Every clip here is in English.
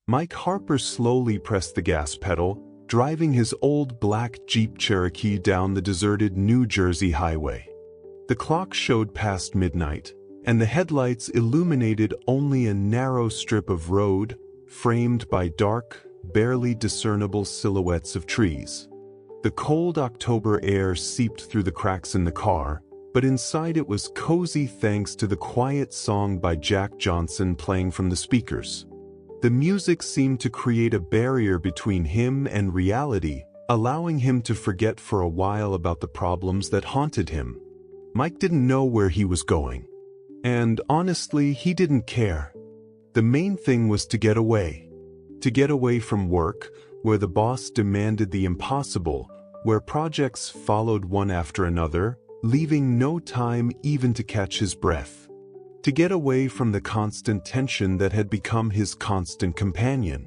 Mike Harper slowly pressed the gas pedal, driving his old black Jeep Cherokee down the deserted New Jersey highway. The clock showed past midnight, and the headlights illuminated only a narrow strip of road, framed by dark, barely discernible silhouettes of trees. The cold October air seeped through the cracks in the car, but inside it was cozy thanks to the quiet song by Jack Johnson playing from the speakers. The music seemed to create a barrier between him and reality, allowing him to forget for a while about the problems that haunted him. Mike didn't know where he was going. And honestly, he didn't care. The main thing was to get away. To get away from work, where the boss demanded the impossible, where projects followed one after another, leaving no time even to catch his breath. To get away from the constant tension that had become his constant companion.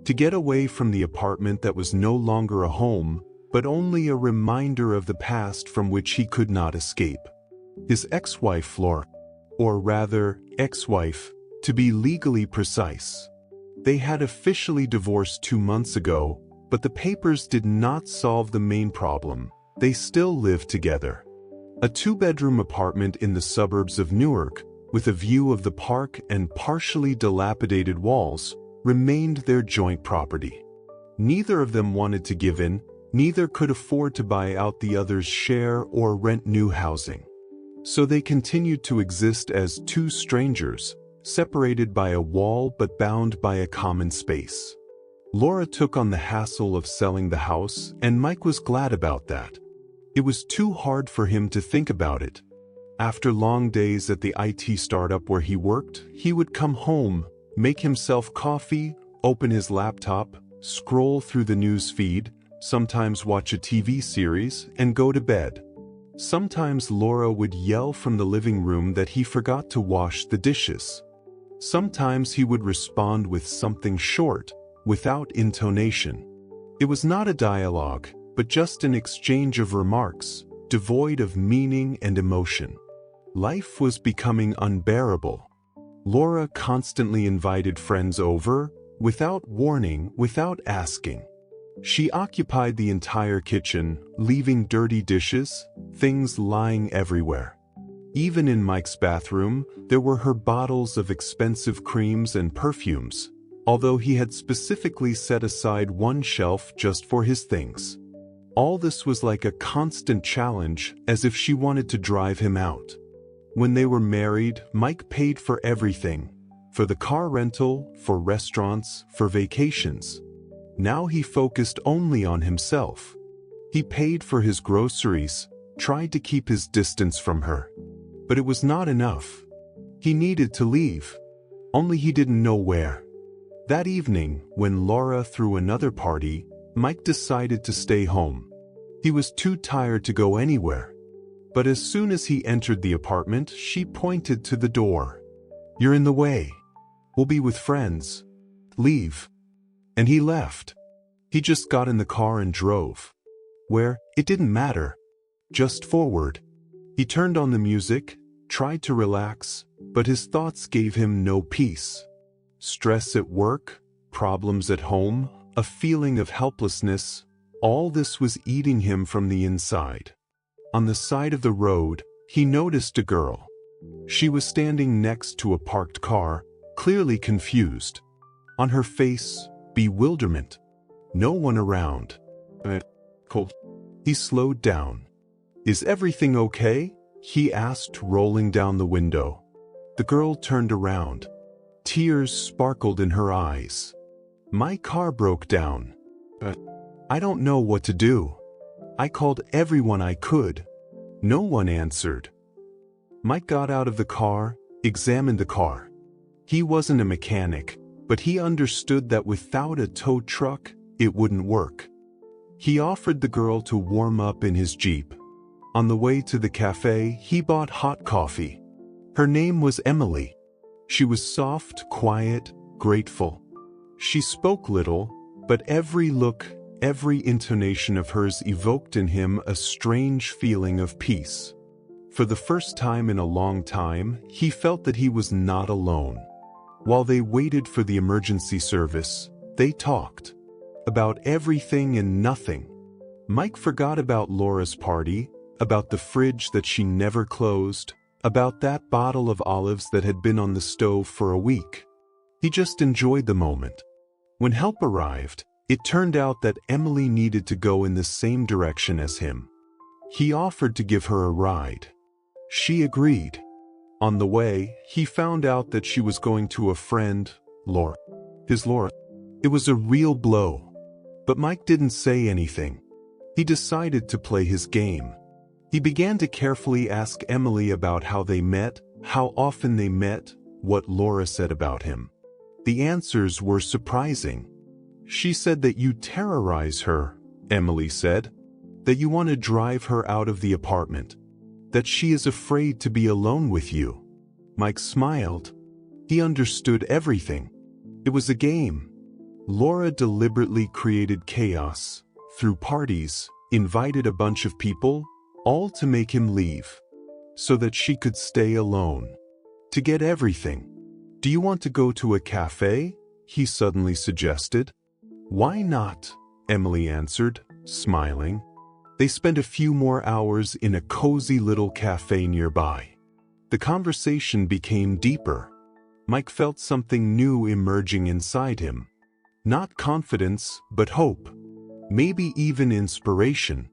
To get away from the apartment that was no longer a home, but only a reminder of the past from which he could not escape. His ex-wife Flora, or rather, ex-wife, to be legally precise. They had officially divorced 2 months ago, but the papers did not solve the main problem. They still lived together. A 2-bedroom apartment in the suburbs of Newark, with a view of the park and partially dilapidated walls, remained their joint property. Neither of them wanted to give in, neither could afford to buy out the other's share or rent new housing. So they continued to exist as 2 strangers, separated by a wall but bound by a common space. Laura took on the hassle of selling the house, and Mike was glad about that. It was too hard for him to think about it. After long days at the IT startup where he worked, he would come home, make himself coffee, open his laptop, scroll through the news feed, sometimes watch a TV series, and go to bed. Sometimes Laura would yell from the living room that he forgot to wash the dishes. Sometimes he would respond with something short, without intonation. It was not a dialogue, but just an exchange of remarks, devoid of meaning and emotion. Life was becoming unbearable. Laura constantly invited friends over, without warning, without asking. She occupied the entire kitchen, leaving dirty dishes, things lying everywhere. Even in Mike's bathroom, there were her bottles of expensive creams and perfumes, although he had specifically set aside one shelf just for his things. All this was like a constant challenge, as if she wanted to drive him out. When they were married, Mike paid for everything, for the car rental, for restaurants, for vacations. Now he focused only on himself. He paid for his groceries, tried to keep his distance from her. But it was not enough. He needed to leave. Only he didn't know where. That evening, when Laura threw another party, Mike decided to stay home. He was too tired to go anywhere. But as soon as he entered the apartment, she pointed to the door. "You're in the way. We'll be with friends. Leave." And he left. He just got in the car and drove. Where, it didn't matter. Just forward. He turned on the music, tried to relax, but his thoughts gave him no peace. Stress at work, problems at home, a feeling of helplessness, all this was eating him from the inside. On the side of the road, he noticed a girl. She was standing next to a parked car, clearly confused. On her face, bewilderment. No one around. Cold. He slowed down. "Is everything okay?" he asked, rolling down the window. The girl turned around. Tears sparkled in her eyes. "My car broke down. I don't know what to do. I called everyone I could. No one answered." Mike got out of the car, examined the car. He wasn't a mechanic, but he understood that without a tow truck, it wouldn't work. He offered the girl to warm up in his Jeep. On the way to the cafe, he bought hot coffee. Her name was Emily. She was soft, quiet, grateful. She spoke little, but every look, every intonation of hers evoked in him a strange feeling of peace. For the first time in a long time, he felt that he was not alone. While they waited for the emergency service, they talked about everything and nothing. Mike forgot about Laura's party, about the fridge that she never closed, about that bottle of olives that had been on the stove for a week. He just enjoyed the moment. When help arrived, it turned out that Emily needed to go in the same direction as him. He offered to give her a ride. She agreed. On the way, he found out that she was going to a friend, Laura. Laura. It was a real blow. But Mike didn't say anything. He decided to play his game. He began to carefully ask Emily about how they met, how often they met, what Laura said about him. The answers were surprising. She said that you terrorize her, Emily said. That you want to drive her out of the apartment. That she is afraid to be alone with you. Mike smiled. He understood everything. It was a game. Laura deliberately created chaos, threw parties, invited a bunch of people, all to make him leave, so that she could stay alone. To get everything. Do you want to go to a cafe? He suddenly suggested. Why not? Emily answered, smiling. They spent a few more hours in a cozy little cafe nearby. The conversation became deeper. Mike felt something new emerging inside him. Not confidence, but hope. Maybe even inspiration.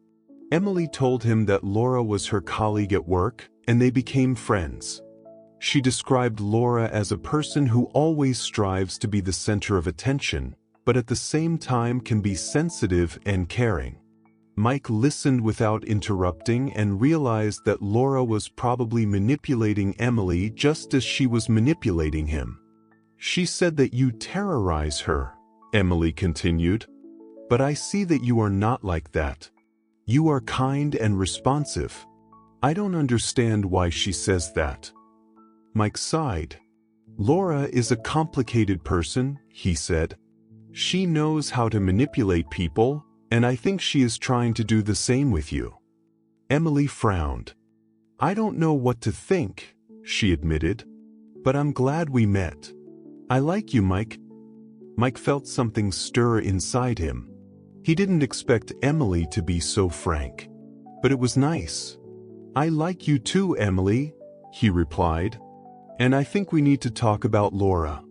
Emily told him that Laura was her colleague at work, and they became friends. She described Laura as a person who always strives to be the center of attention, but at the same time can be sensitive and caring. Mike listened without interrupting and realized that Laura was probably manipulating Emily just as she was manipulating him. She said that you terrorize her, Emily continued. But I see that you are not like that. You are kind and responsive. I don't understand why she says that. Mike sighed. Laura is a complicated person, he said. She knows how to manipulate people, and I think she is trying to do the same with you. Emily frowned. I don't know what to think, she admitted. But I'm glad we met. I like you, Mike. Mike felt something stir inside him. He didn't expect Emily to be so frank. But it was nice. I like you too, Emily, he replied. And I think we need to talk about Laura.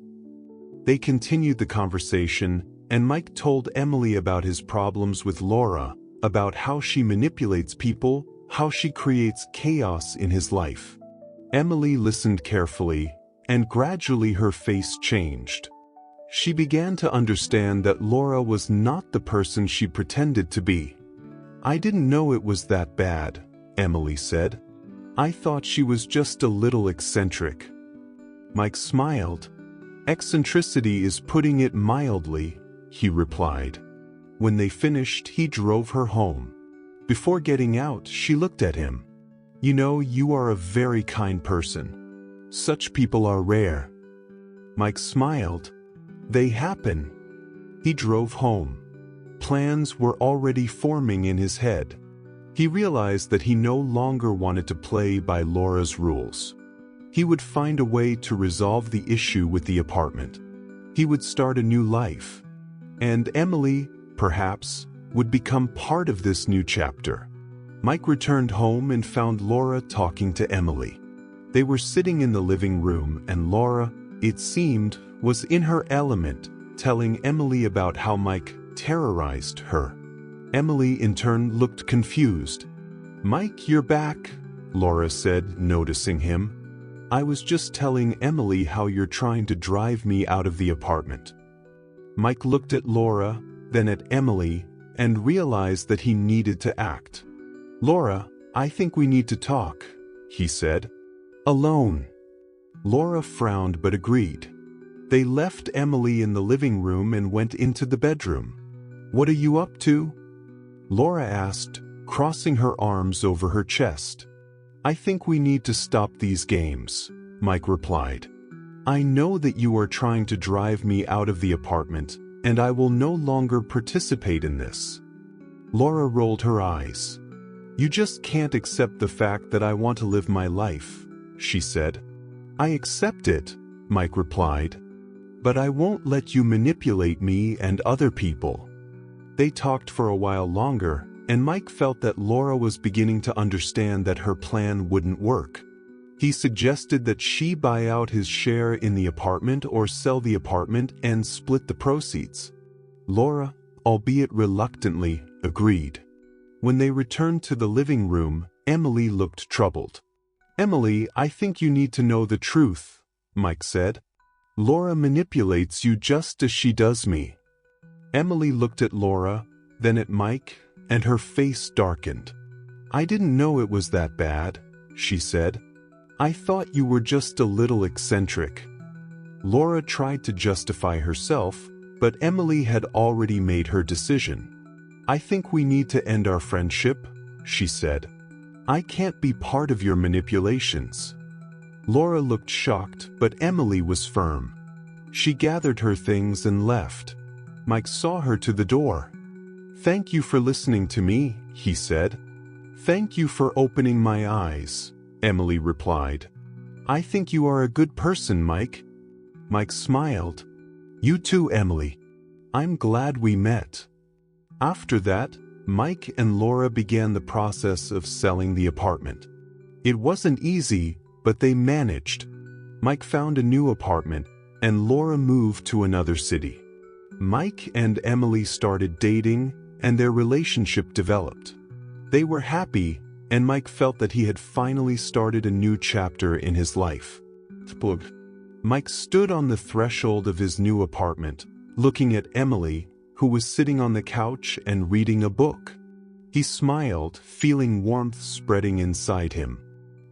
They continued the conversation, and Mike told Emily about his problems with Laura, about how she manipulates people, how she creates chaos in his life. Emily listened carefully, and gradually her face changed. She began to understand that Laura was not the person she pretended to be. I didn't know it was that bad, Emily said. I thought she was just a little eccentric. Mike smiled. Eccentricity is putting it mildly, he replied. When they finished, he drove her home. Before getting out, she looked at him. You know, you are a very kind person. Such people are rare. Mike smiled. They happen. He drove home. Plans were already forming in his head. He realized that he no longer wanted to play by Laura's rules. He would find a way to resolve the issue with the apartment. He would start a new life. And Emily, perhaps, would become part of this new chapter. Mike returned home and found Laura talking to Emily. They were sitting in the living room, and Laura, it seemed, was in her element, telling Emily about how Mike terrorized her. Emily, in turn, looked confused. Mike, you're back, Laura said, noticing him. I was just telling Emily how you're trying to drive me out of the apartment. Mike looked at Laura, then at Emily, and realized that he needed to act. Laura, I think we need to talk, he said. Alone. Laura frowned but agreed. They left Emily in the living room and went into the bedroom. What are you up to? Laura asked, crossing her arms over her chest. I think we need to stop these games, Mike replied. I know that you are trying to drive me out of the apartment, and I will no longer participate in this. Laura rolled her eyes. You just can't accept the fact that I want to live my life, she said. I accept it, Mike replied. But I won't let you manipulate me and other people." They talked for a while longer, and Mike felt that Laura was beginning to understand that her plan wouldn't work. He suggested that she buy out his share in the apartment or sell the apartment and split the proceeds. Laura, albeit reluctantly, agreed. When they returned to the living room, Emily looked troubled. "Emily, I think you need to know the truth," Mike said. "Laura manipulates you just as she does me." Emily looked at Laura, then at Mike, and her face darkened. "I didn't know it was that bad," she said. "I thought you were just a little eccentric." Laura tried to justify herself, but Emily had already made her decision. "I think we need to end our friendship," she said. "I can't be part of your manipulations." Laura looked shocked, but Emily was firm. She gathered her things and left. Mike saw her to the door. "Thank you for listening to me," he said. "Thank you for opening my eyes," Emily replied. "I think you are a good person, Mike." Mike smiled. "You too, Emily. I'm glad we met." After that, Mike and Laura began the process of selling the apartment. It wasn't easy, but they managed. Mike found a new apartment, and Laura moved to another city. Mike and Emily started dating, and their relationship developed. They were happy, and Mike felt that he had finally started a new chapter in his life. Mike stood on the threshold of his new apartment, looking at Emily, who was sitting on the couch and reading a book. He smiled, feeling warmth spreading inside him.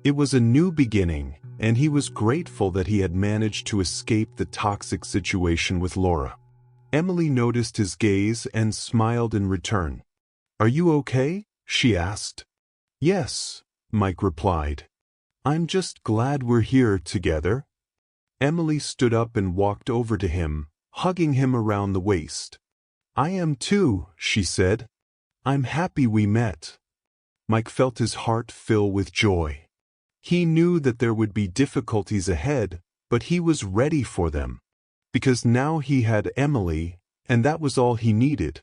It was a new beginning, and he was grateful that he had managed to escape the toxic situation with Laura. Emily noticed his gaze and smiled in return. "Are you okay?" she asked. "Yes," Mike replied. "I'm just glad we're here together." Emily stood up and walked over to him, hugging him around the waist. "I am too," she said. "I'm happy we met." Mike felt his heart fill with joy. He knew that there would be difficulties ahead, but he was ready for them. Because now he had Emily, and that was all he needed.